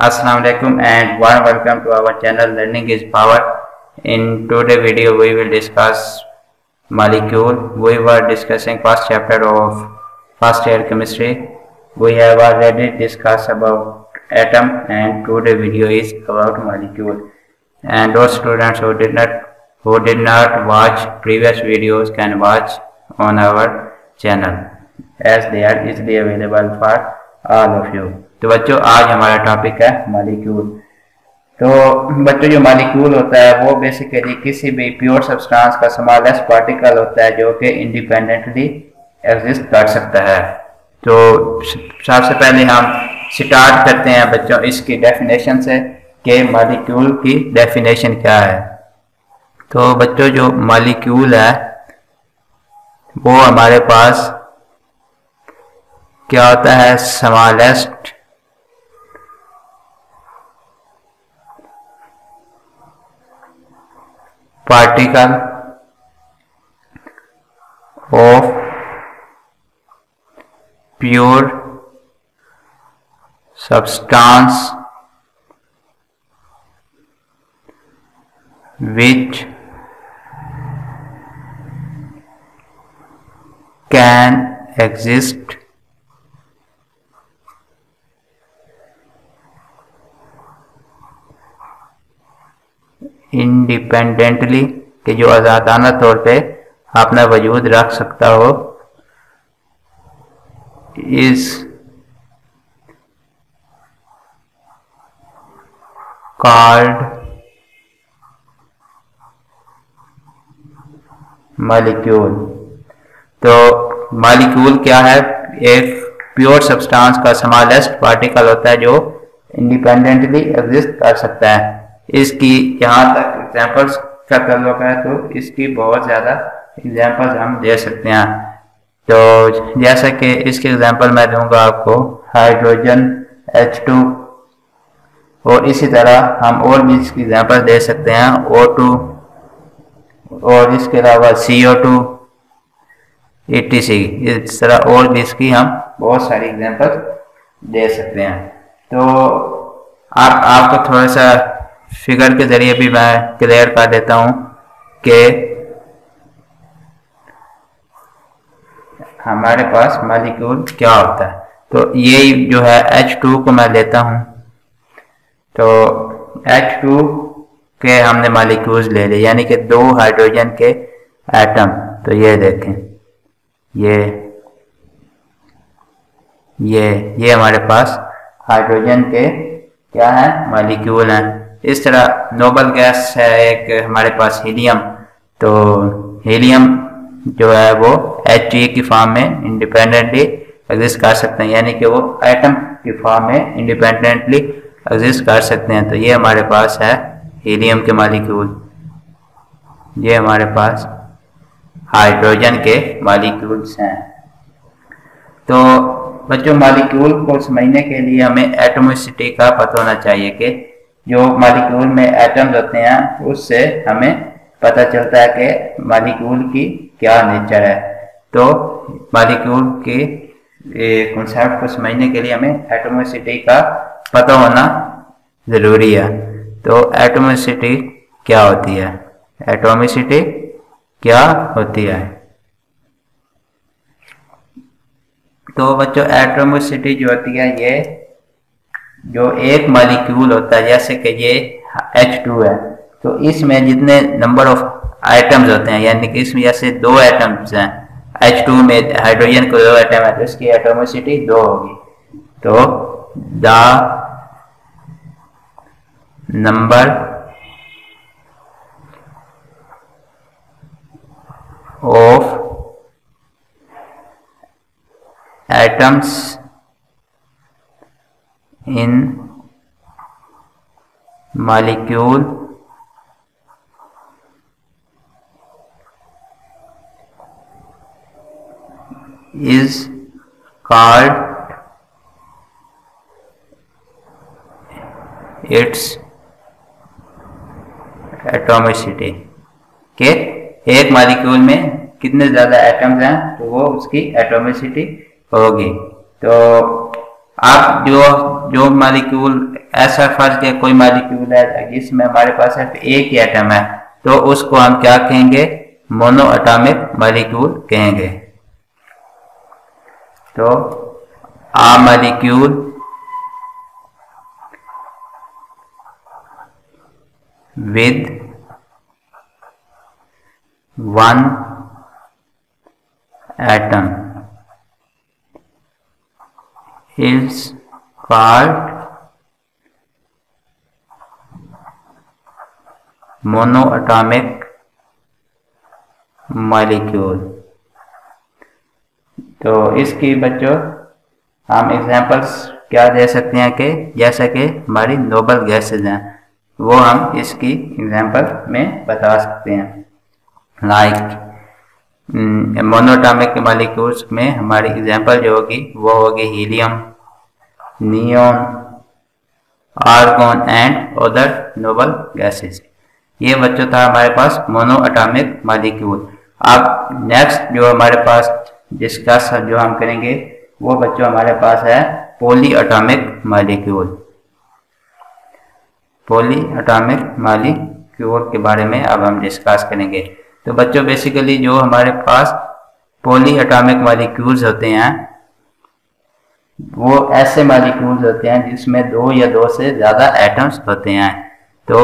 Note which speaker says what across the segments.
Speaker 1: Assalamu alaikum and warm welcome to our channel Learning is Power. In today's video we will discuss molecule. We were discussing first chapter of first year chemistry. We have already discussed about atom and today's video is about molecule. And those students who did not watch previous videos can watch on our channel as they are easily available for all of you. तो बच्चों आज हमारा topic है molecule. तो बच्चों जो molecule होता है वो बेसिकली किसी भी प्योर सब्सटेंस का स्मॉलेस्ट पार्टिकल होता है जो कि इंडिपेंडेंटली एग्जिस्ट कर सकता है। तो सबसे पहले हम स्टार्ट करते हैं बच्चों इसकी डेफिनेशन से कि मॉलिक्यूल की डेफिनेशन क्या है। तो बच्चों जो मॉलिक्यूल है वो हमारे पास क्या होता है, smallest particle of pure substance which can exist independently, कि जो आज़ादाना तौर पे अपना वजूद रख सकता हो, इज कॉल्ड मॉलिक्यूल। तो मॉलिक्यूल क्या है? एक प्योर सब्सटेंस का स्मॉलेस्ट पार्टिकल होता है जो इंडिपेंडेंटली एग्जिस्ट कर सकता है। इसकी जहाँ तक एग्जांपल्स का ताल्लुक है तो इसकी बहुत ज़्यादा एग्जांपल्स हम दे सकते हैं। तो जैसा कि इसके एग्जांपल मैं दूंगा आपको हाइड्रोजन H2, और इसी तरह हम और भी इसकी एग्जांपल दे सकते हैं O2 और इसके अलावा CO2 etc। इस तरह और भी इसकी हम बहुत सारी एग्जांपल दे सकते हैं। तो आपको थोड़ा सा फिगर के जरिए भी मैं क्लियर कर देता हूं कि हमारे पास मॉलिक्यूल क्या होता है। तो ये जो है H2 को मैं लेता हूं, तो H2 के हमने मॉलिक्यूल्स ले लिए, यानी कि दो हाइड्रोजन के एटम। तो ये देखें, ये हमारे पास हाइड्रोजन के क्या है, मॉलिक्यूल हैं। इस तरह नोबल गैस है एक हमारे पास हीलियम। तो हीलियम जो है वो He की फॉर्म में इंडिपेंडेंटली एग्जिस्ट कर सकते हैं, यानी कि वो एटम की फॉर्म में इंडिपेंडेंटली एग्जिस्ट कर सकते हैं। तो ये हमारे पास है हीलियम के मॉलिक्यूल, ये हमारे पास हाइड्रोजन के मॉलिक्यूल्स हैं। तो बच्चों मॉलिक्यूल को समझने के लिए हमें एटमोसिटी का पता होना चाहिए कि जो मॉलिक्यूल में एटम्स होते हैं उससे हमें पता चलता है कि मॉलिक्यूल की क्या नेचर है। तो मॉलिक्यूल के कॉन्सेप्ट को समझने के लिए हमें एटमोसिटी का पता होना ज़रूरी है। तो एटमोसिटी क्या होती है? एटमोसिटी क्या होती है? तो बच्चों एटमोसिटी जो होती है, ये जो एक मॉलिक्यूल होता है, जैसे कि ये H2 है, तो इसमें जितने नंबर ऑफ आइटम्स होते हैं, यानी कि इसमें जैसे दो एटम्स हैं, H2 में हाइड्रोजन को दो एटम है तो इसकी एटमोसिटी 2 होगी। तो the number of atoms in molecule is called its atomicity। के एक मॉलिक्यूल में कितने ज्यादा एटम्स हैं तो वो उसकी एटोमिसिटी होगी। तो आप जो मॉलिक्यूल ऐसा फर्ज के कोई मॉलिक्यूल है जिसमें हमारे पास सिर्फ एक ही एटम है, तो उसको हम क्या कहेंगे? मोनो एटॉमिक मॉलिक्यूल कहेंगे। तो आ molecule with one atom is called monoatomic molecule। तो इसकी बच्चों हम एग्जांपल्स क्या दे सकते हैं कि जैसा कि हमारी नोबल गैसेज हैं, वो हम इसकी एग्जांपल में बता सकते हैं। लाइक मोनोएटॉमिक मॉलिक्यूल्स में हमारी एग्जांपल जो होगी वो होगी helium, neon, argon and other noble gases. ये बच्चों था हमारे पास मोनोएटॉमिक मॉलिक्यूल। अब नेक्स्ट जो हमारे पास डिस्कस जो हम करेंगे वो बच्चों हमारे पास है poly atomic molecule. Poly atomic molecule के बारे में अब हम डिस्कस करेंगे। तो बच्चों बेसिकली जो हमारे पास पॉली एटॉमिक मॉलिक्यूल्स होते हैं वो ऐसे मॉलिक्यूल्स होते हैं जिसमें दो या दो से ज़्यादा एटम्स होते हैं। तो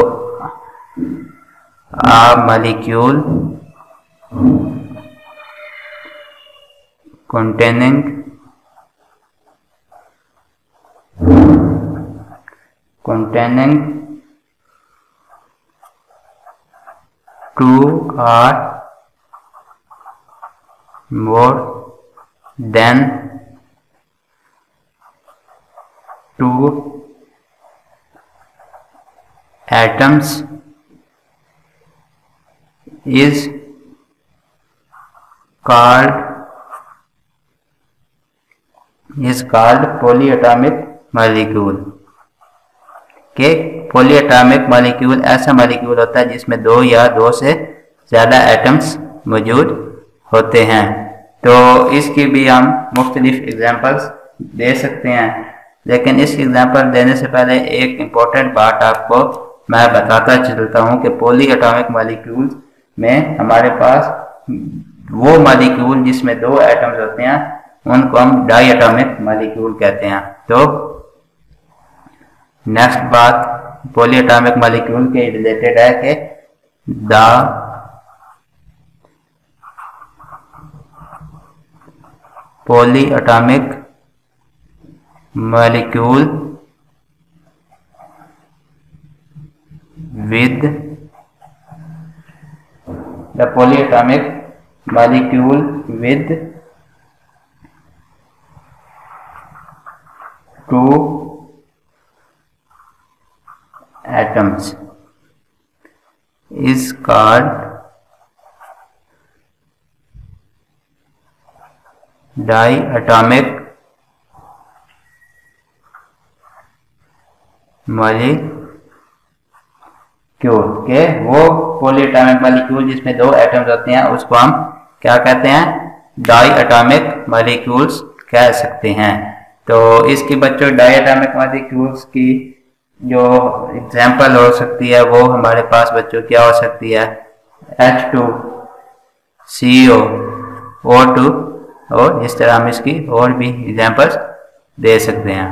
Speaker 1: a molecule containing two or more than two atoms is called polyatomic molecule। के पॉलीएटॉमिक मॉलिक्यूल ऐसा मॉलिक्यूल होता है जिसमें दो या दो से ज़्यादा एटम्स मौजूद होते हैं। तो इसकी भी हम मुख्तलिफ एग्जांपल्स दे सकते हैं, लेकिन इस एग्जांपल देने से पहले एक इम्पोर्टेंट बात आपको मैं बताता चलता हूँ कि पॉलीएटॉमिक मॉलिक्यूल में हमारे पास वो मॉलिक्यूल जिसमें दो एटम्स होते हैं उनको हम डाईएटॉमिक मॉलिक्यूल कहते हैं। तो नेक्स्ट बात पॉलीएटॉमिक मॉलिक्यूल के रिलेटेड है कि the polyatomic molecule with the polyatomic molecule with two atoms is called diatomic molecule। के वो पॉलीएटॉमिक मॉलिक्यूल जिसमें दो एटम्स होते हैं उसको हम क्या कहते हैं? डाईएटॉमिक मॉलिक्यूल्स कह सकते हैं। तो इसकी बच्चों डाईएटॉमिक मॉलिक्यूल्स की जो एग्जांपल हो सकती है वो हमारे पास बच्चों क्या हो सकती है? H2, CO, O2 और इस तरह हम इसकी और भी एग्जांपल्स दे सकते हैं।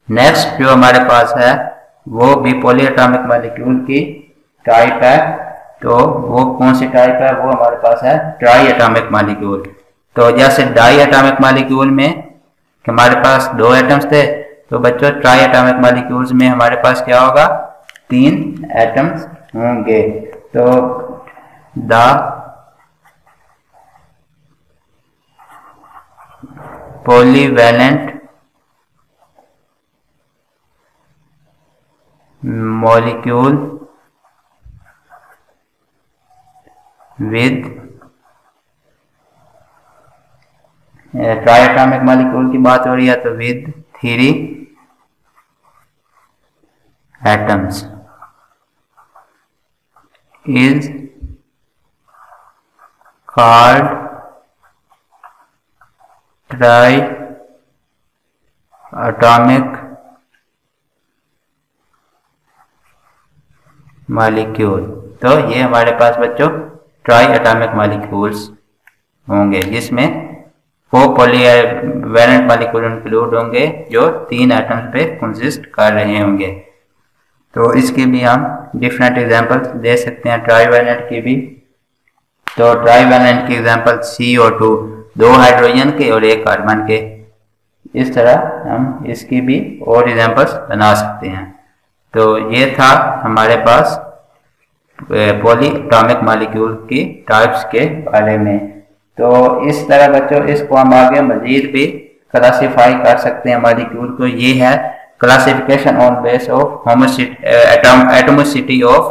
Speaker 1: नेक्स्ट जो हमारे पास है वो भी पॉलीएटॉमिक मॉलिक्यूल की टाइप है। तो वो कौन सी टाइप है? वो हमारे पास है ट्राईएटॉमिक मॉलिक्यूल। तो जैसे डाईएटॉमिक मॉलिक्यूल में हमारे पास दो एटम्स थे, तो बच्चों ट्राईएटॉमिक मॉलिक्यूल्स में हमारे पास क्या होगा? तीन एटम्स होंगे। तो the polyvalent molecule with triatomic molecule की बात हो रही है तो with 3 atoms is called triatomic molecule. तो ये हमारे पास बच्चों ट्राई एटॉमिक मॉलिक्यूल्स होंगे, जिसमें 4 पॉलीवैलेंट मॉलिक्यूल इंक्लूड होंगे जो 3 एटम्स पे कंसिस्ट कर रहे होंगे। तो इसकी भी हम डिफरेंट एग्जांपल्स दे सकते हैं ट्राईवैलेंट की भी। तो ट्राईवैलेंट की एग्जांपल CO2, 2 हाइड्रोजन के और 1 कार्बन के। इस तरह हम इसकी भी और एग्जांपल्स बना सकते हैं। तो ये था हमारे पास पॉली एटॉमिक मॉलिक्यूल की टाइप्स के बारे में। तो इस तरह बच्चों इसको हम आगे मजीद भी क्लासीफाई कर सकते हैं मॉलिक्यूल को। ये है classification on base of atomicity of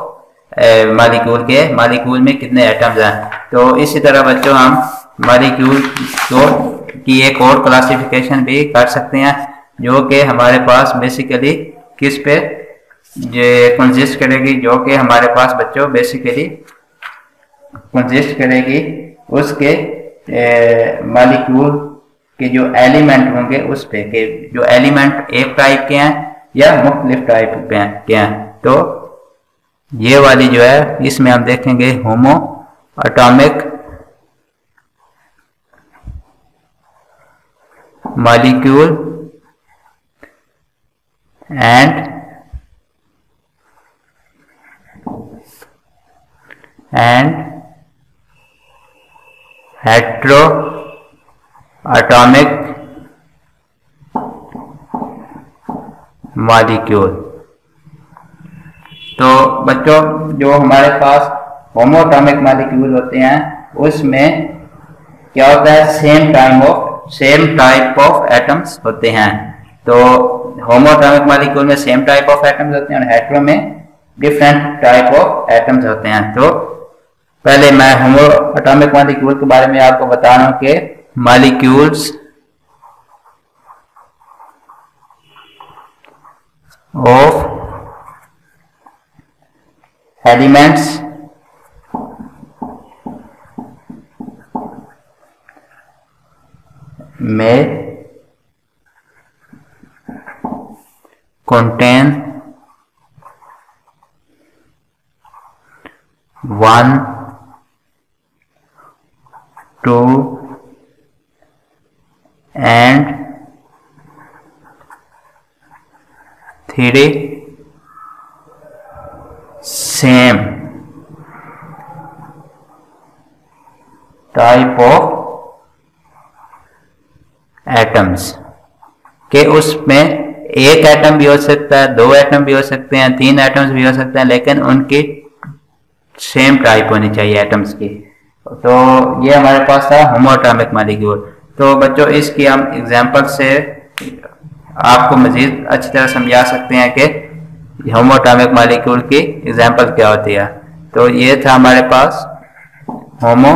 Speaker 1: molecule के, मॉलिक्यूल में कितने एटम्स हैं। तो इसी तरह बच्चों हम मॉलिक्यूल की एक और क्लासिफिकेशन भी कर सकते हैं, जो कि हमारे पास बेसिकली किस पे कंसिस्ट करेगी, जो कि हमारे पास बच्चों बेसिकली कंसिस्ट करेगी उसके मॉलिक्यूल के जो एलिमेंट होंगे उस पे, के जो एलिमेंट एक टाइप के हैं या मुख्तलिफ टाइप के हैं। तो ये वाली जो है इसमें हम देखेंगे होमो atomic molecule and hetero atomic molecule. तो बच्चों जो हमारे पास होमो एटॉमिक मॉलिक्यूल होते हैं उसमें क्या होता है, सेम टाइप ऑफ एटम्स होते हैं। तो होमो एटॉमिक मॉलिक्यूल में सेम टाइप ऑफ एटम्स होते हैं और हेट्रो में डिफरेंट टाइप ऑफ एटम्स होते हैं। तो पहले मैं होमो एटॉमिक मॉलिक्यूल के बारे में आपको बता रहा हूं कि मॉलिक्यूल्स ऑफ एलिमेंट्स में contain 1, 2 and 3 same type of atoms के। उसमें एक एटम भी हो सकता है, 2 एटम भी हो सकते हैं, 3 एटम्स भी हो सकते हैं, लेकिन उनकी सेम टाइप होनी चाहिए एटम्स की। तो ये हमारे पास था होमो एटॉमिक मॉलिक्यूल। तो बच्चों इसकी हम एग्जांपल से आपको मजीद अच्छी तरह समझा सकते हैं कि होमो एटॉमिक मॉलिक्यूल की एग्जांपल क्या होती है। तो ये था हमारे पास होमो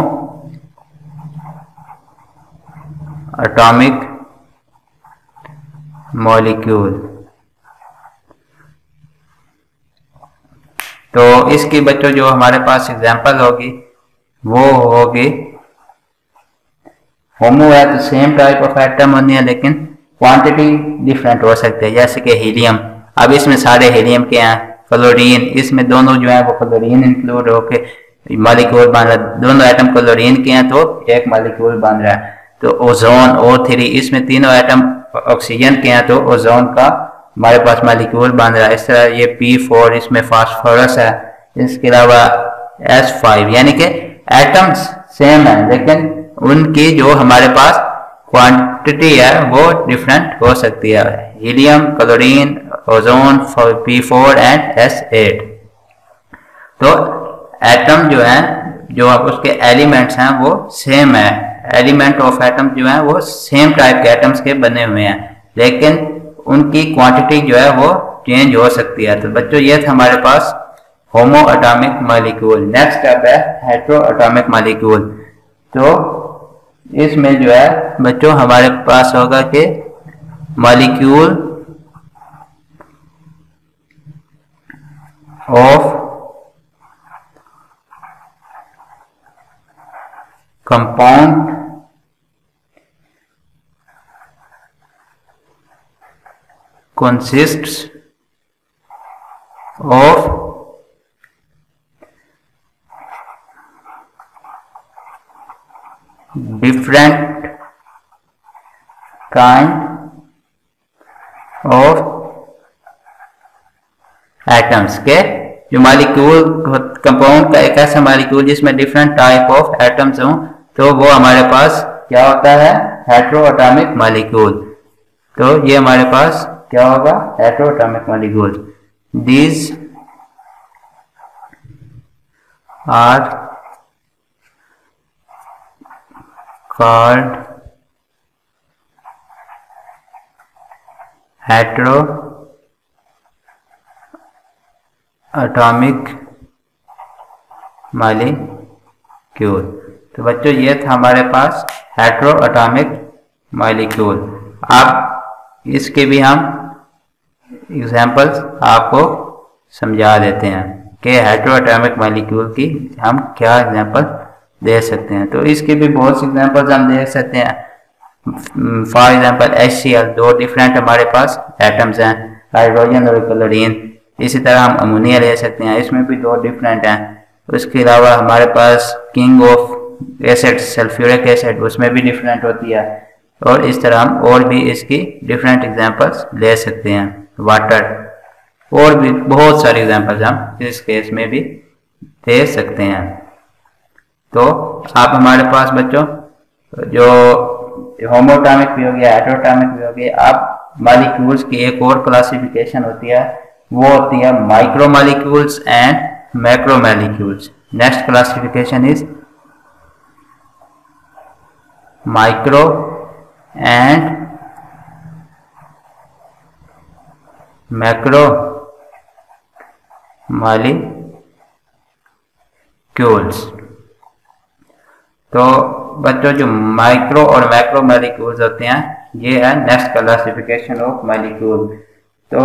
Speaker 1: एटॉमिक मॉलिक्यूल। तो इसकी बच्चों जो हमारे पास एग्जांपल होगी वो होगी, होमो है तो सेम टाइप ऑफ एटम होनी है लेकिन क्वांटिटी डिफरेंट हो सकती है। जैसे कि हीलियम, अब इसमें सारे हीलियम के हैं। क्लोरीन, इसमें दोनों जो है वो क्लोरीन इंक्लूड होके मॉलिक्यूल बन रहा है, दोनों एटम क्लोरीन के हैं तो एक मॉलिक्यूल बन रहा है। तो ओजोन O3, इसमें तीनों एटम ऑक्सीजन के हैं तो ओजोन का हमारे पास मॉलिक्यूल बन रहा है। इस तरह ये P4, इसमें फास्फोरस है। इसके अलावा S5, यानी कि एटम्स सेम है लेकिन उनकी जो हमारे पास क्वांटिटी है वो डिफरेंट हो सकती है। Helium, chlorine, ozone, P4 and S8। तो एटम जो है, जो उसके एलिमेंट्स हैं वो सेम है। एलिमेंट ऑफ एटम जो है वो सेम टाइप के एटम्स के बने हुए हैं, लेकिन उनकी क्वांटिटी जो है वो चेंज हो सकती है। तो बच्चों ये था हमारे पास homo atomic molecule. Next step है हेट्रो एटॉमिक मॉलिक्यूल। तो इसमें जो है बच्चों हमारे पास होगा कि molecule of compound consists of different kind of atoms के जो मालिक्यूल कंपाउंड का एक ऐसा मालिक्यूल जिसमें डिफरेंट टाइप ऑफ एटम्स हों, तो वो हमारे पास क्या होता है, हेटेरोएटॉमिक मालिक्यूल। तो ये हमारे पास क्या होगा, heteroatomic molecule. These are called heteroatomic molecule. तो बच्चों ये था हमारे पास हेटेरोएटॉमिक मालिक्यूल। अब इसके भी हम एग्जांपल्स आपको समझा देते हैं कि हेटेरोएटॉमिक मालिक्यूल की हम क्या एग्जांपल दे सकते हैं। तो इसके भी बहुत से एग्जांपल्स हम दे सकते हैं। फॉर एग्जांपल HCl, दो डिफरेंट हमारे पास एटम्स हैं, हाइड्रोजन और क्लोरीन। इसी तरह हम अमोनिया ले सकते हैं, इसमें भी दो डिफरेंट हैं। उसके अलावा हमारे पास king of acid sulphuric acid, उसमें भी डिफरेंट होती है। और इस तरह हम और भी इसकी डिफरेंट एग्जांपल्स ले सकते हैं। वाटर, और भी बहुत सारे एग्जांपल्स हम इस केस में भी दे सकते हैं। तो आप हमारे पास बच्चों जो होमोटॉमिक भी हो गया, हेटेरोटॉमिक भी हो गया, आप मॉलिक्यूल्स की एक और क्लासिफिकेशन होती है, वो होती है micro molecules and macro molecules. Next classification is micro and macro molecules. तो बच्चों जो माइक्रो और मैक्रो मॉलिक्यूल्स होते हैं, ये है नेक्स्ट क्लासिफिकेशन ऑफ मॉलिक्यूल। तो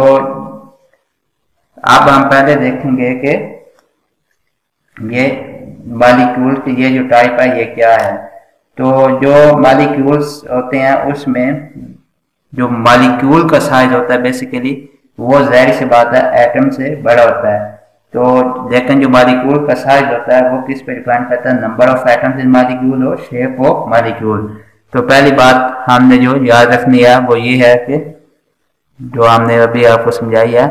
Speaker 1: अब हम पहले देखेंगे कि ये मॉलिक्यूल की ये जो टाइप है ये क्या है। तो जो मॉलिक्यूल्स होते हैं उसमें जो मॉलिक्यूल का साइज होता है बेसिकली वो जाहिर सी बात है एटम से बड़ा होता है। तो लेकिन जो मॉलिक्यूल का साइज होता है वो किस पे डिपेंड करता है, number of atoms in molecule और शेप ऑफ मॉलिक्यूल। तो पहली बात हमने जो याद रखनी है वो ये है कि जो हमने अभी आपको समझाई है,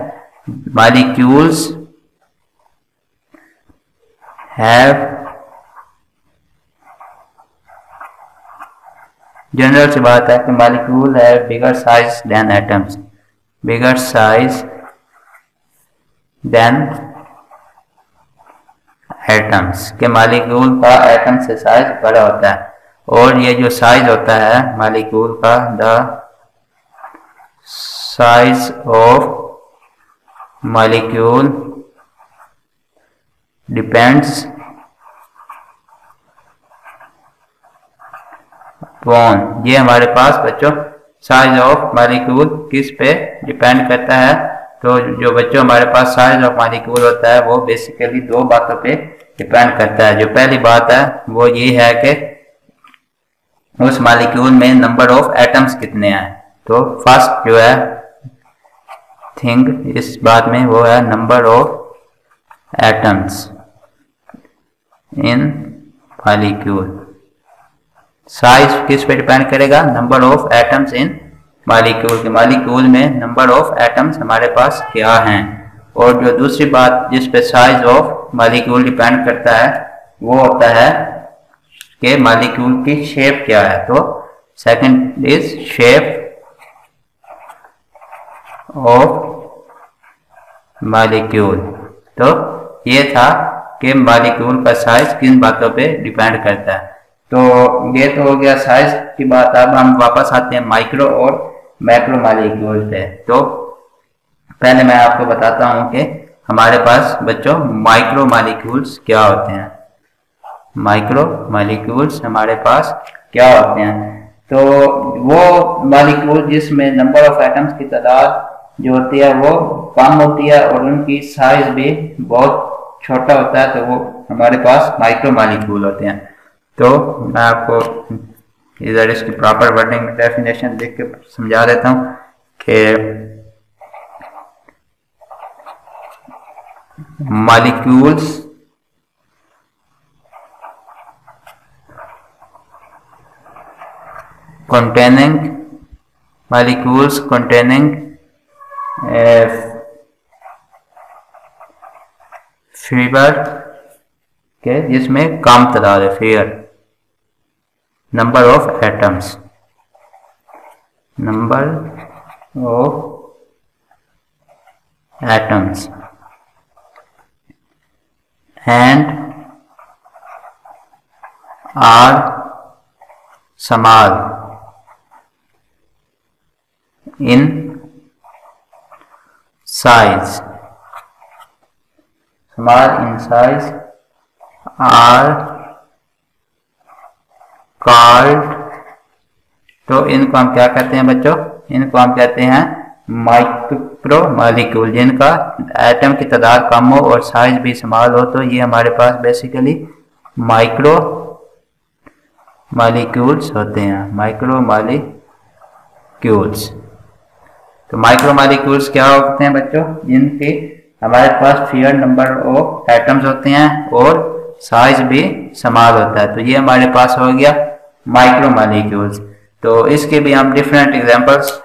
Speaker 1: मॉलिक्यूल्स हैव जनरल सी बात है कि मॉलिक्यूल है bigger size than atoms, bigger size than atoms के मॉलिक्यूल का एटम से साइज बड़ा होता है। और ये जो साइज होता है मॉलिक्यूल का, the size of molecule depends upon, ये हमारे पास बच्चों साइज ऑफ मॉलिक्यूल किस पे डिपेंड करता है। तो जो बच्चों हमारे पास साइज ऑफ मॉलिक्यूल होता है वो बेसिकली दो बातों पे डिपेंड करता है। जो पहली बात है वो ये है कि उस मॉलिक्यूल में नंबर ऑफ एटम्स कितने हैं। तो फर्स्ट जो है थिंग इस बात में वो है number of atoms in molecule. Size किस पे डिपेंड करेगा, number of atoms in molecule के मॉलिक्यूल में नंबर ऑफ एटम्स हमारे पास क्या हैं। और जो दूसरी बात जिस पे साइज ऑफ मॉलिक्यूल डिपेंड करता है वो होता है कि मॉलिक्यूल की शेप क्या है। तो second is shape of molecule. तो ये था कि मॉलिक्यूल का साइज किन बातों पे डिपेंड करता है। तो ये तो हो गया साइज की बात। अब हम वापस आते हैं माइक्रो और मैक्रो मॉलिक्यूल पे। तो पहले मैं आपको बताता हूं कि हमारे पास बच्चों माइक्रो मॉलिक्यूल्स क्या होते हैं। माइक्रो मॉलिक्यूल्स हमारे पास क्या होते हैं, तो वो मॉलिक्यूल जिसमें नंबर ऑफ एटम्स की तादाद जो होती है वो कम होती है और उनकी साइज भी बहुत छोटा होता है, तो वो हमारे पास माइक्रो मॉलिक्यूल होते हैं। तो मैं आपको इधर इसकी प्रॉपर वर्डिंग में डेफिनेशन देख के समझा देता हूं कि molecules containing molecules containing fewer के जिसमें कम तादाद है, fewer number of atoms, number of atoms and are small in size, small in size are called, तो इनको हम क्या कहते हैं बच्चों, इनको हम कहते हैं माइक्रो मॉलिक्यूल, जिनका एटम की तादाद कम हो और साइज भी स्मॉल हो, तो ये हमारे पास बेसिकली माइक्रो मॉलिक्यूल्स होते हैं, माइक्रो मॉलिक्यूल्स। तो माइक्रो मॉलिक्यूल्स क्या होते हैं बच्चों, जिनके हमारे पास फेयर नंबर ऑफ एटम्स होते हैं और साइज भी स्मॉल होता है, तो ये हमारे पास हो गया माइक्रो मॉलिक्यूल्स। तो इसके भी हम डिफरेंट एग्जांपल्स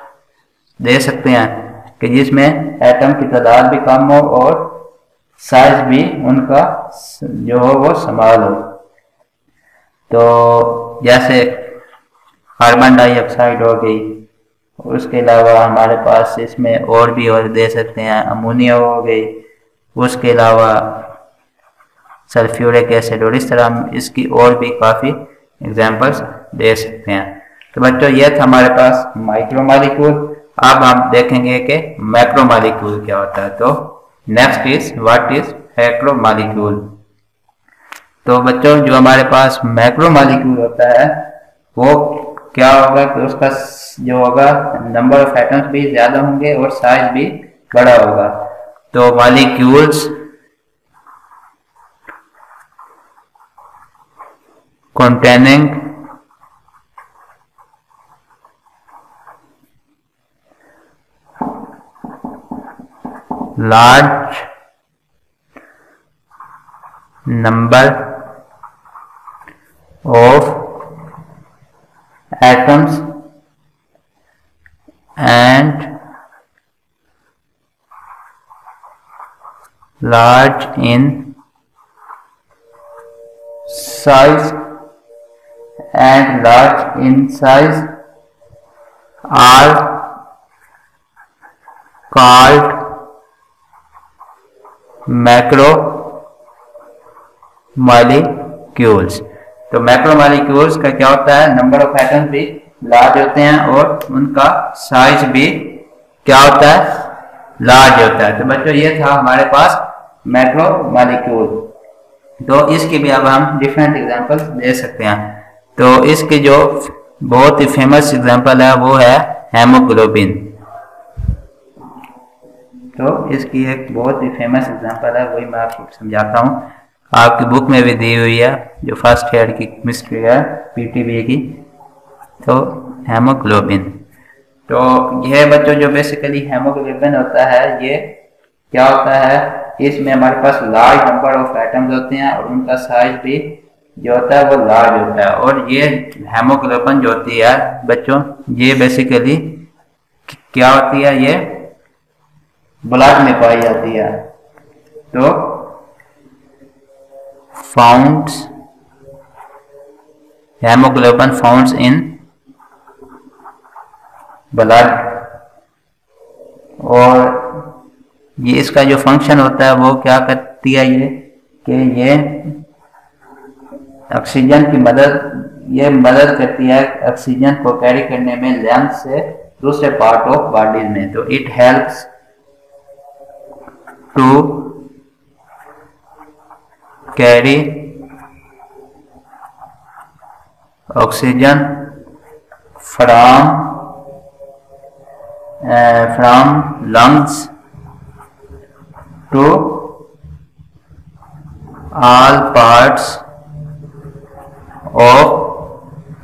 Speaker 1: दे सकते हैं कि जिसमें एटम की तादाद भी कम हो और साइज भी उनका जो हो वो स्मॉल हो। तो जैसे कार्बन डाइऑक्साइड हो गई, उसके अलावा हमारे पास इसमें और भी और दे सकते हैं, अमोनिया हो गई, उसके अलावा सल्फ्यूरिक एसिड, और इस तरह हम इसकी और भी काफ़ी एग्जांपल्स दे सकते हैं। तो बच्चों ये था हमारे पास माइक्रो मॉलिक्यूल। अब हम देखेंगे कि मैक्रो मॉलिक्यूल क्या होता है। तो next is what is macro molecule. तो बच्चों जो हमारे पास मैक्रो मॉलिक्यूल होता है वो क्या होगा कि उसका जो होगा नंबर ऑफ एटम्स भी ज्यादा होंगे और साइज भी बड़ा होगा। तो molecules containing large number of atoms and large in size and large in size are called macro molecules. तो मैक्रो मॉलिक्यूल्स का क्या होता है, नंबर ऑफ एटम्स भी लार्ज होते हैं और उनका साइज भी क्या होता है, लार्ज होता है। तो बच्चों ये था हमारे पास मैक्रो मॉलिक्यूल। तो इसके भी अब हम डिफरेंट एग्जांपल्स दे सकते हैं। तो इसके जो बहुत ही फेमस एग्जांपल है वो है हेमोग्लोबिन। तो इसकी एक बहुत ही फेमस एग्जांपल है, वही मैं आपको समझाता हूँ। आपकी बुक में भी दी हुई है जो फर्स्ट ईयर की केमिस्ट्री है पीटीबी की। तो हेमोग्लोबिन, तो यह बच्चों जो बेसिकली हेमोग्लोबिन होता है ये क्या होता है, इसमें हमारे पास लार्ज नंबर ऑफ एटम्स होते हैं और उनका साइज भी जो होता है वो लार्ज होता है। और ये हेमोग्लोबिन जो होती है बच्चों ये बेसिकली क्या होती है, ये ब्लड में पाई जाती है। तो founts haemoglobin founts in blood, और ये इसका जो फंक्शन होता है वो क्या करती है ये कि ये ऑक्सीजन की मदद करती है ऑक्सीजन को कैरी करने में लंग्स से दूसरे पार्ट ऑफ बॉडी में। तो it helps to carry oxygen from lungs to all parts of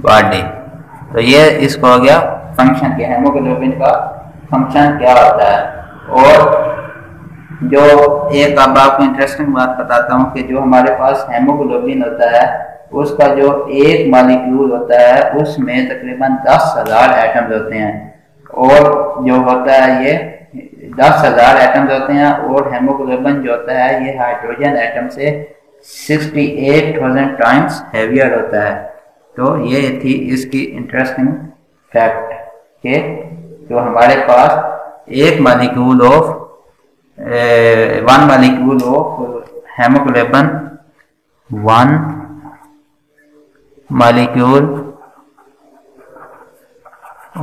Speaker 1: body. तो ये इसको हो गया फंक्शन के हेमोग्लोबिन का फंक्शन क्या होता है। और जो एक अब आपको इंटरेस्टिंग बात बताता हूँ कि जो हमारे पास हेमोग्लोबिन होता है उसका जो एक मालिक्यूल होता है उसमें तकरीबन 10,000 एटम्स होते हैं, और जो होता है ये 10,000 एटम्स होते हैं, और हेमोग्लोबिन जो होता है ये हाइड्रोजन एटम से 68,000 टाइम्स हैवियर होता है। तो ये थी इसकी इंटरेस्टिंग फैक्ट कि जो हमारे पास एक molecule of one molecule of haemoglobin, one molecule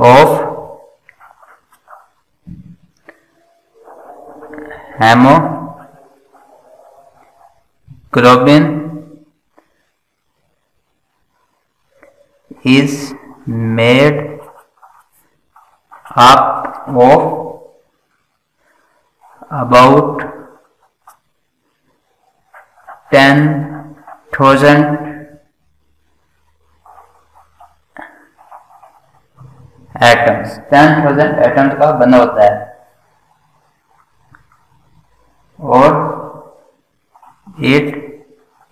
Speaker 1: of hemoglobin is made up of about 10,000 atoms. 10,000 atoms का बना होता है, और it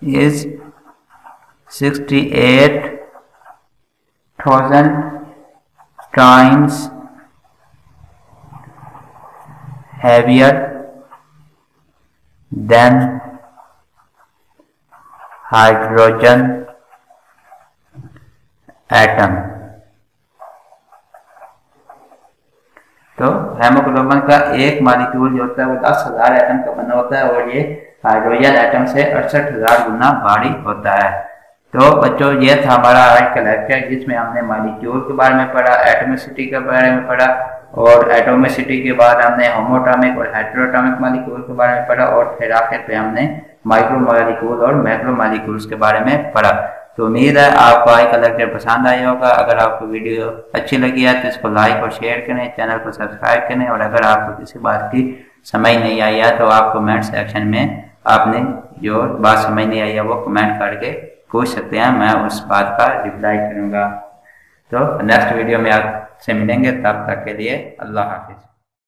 Speaker 1: is 68,000 times heavier than hydrogen atom। तो हेमोग्लोबिन का एक मालिक्यूल जो होता है वो 10,000 एटम का बना होता है, और ये हाइड्रोजन एटम से 68,000 गुना भारी होता है। तो बच्चों ये था हमारा आज का लेक्चर, जिसमें हमने मालिक्यूल के बारे में पढ़ा, एटॉमिसिटी के बारे में पढ़ा, और एटॉमिसिटी के बाद हमने होमोटॉमिक और हेटेरोटॉमिक मालिक्यूल के बारे में पढ़ा, और फिर आखिर पे हमने माइक्रो मालिक्यूल और मैक्रो मालिक्यूल्स के बारे में पढ़ा। तो उम्मीद है आपको आज का लेक्चर पसंद आया होगा। अगर आपको वीडियो अच्छी लगी है तो इसको लाइक और शेयर करें, चैनल को सब्सक्राइब करें, और अगर आपको किसी बात की समझ नहीं आई है तो आप कमेंट सेक्शन में आपने जो बात समझ नहीं आई है वो कमेंट करके पूछ सकते हैं, मैं उस बात का रिप्लाई करूँगा। तो नेक्स्ट वीडियो में आपसे मिलेंगे, तब तक के लिए अल्लाह हाफिज़।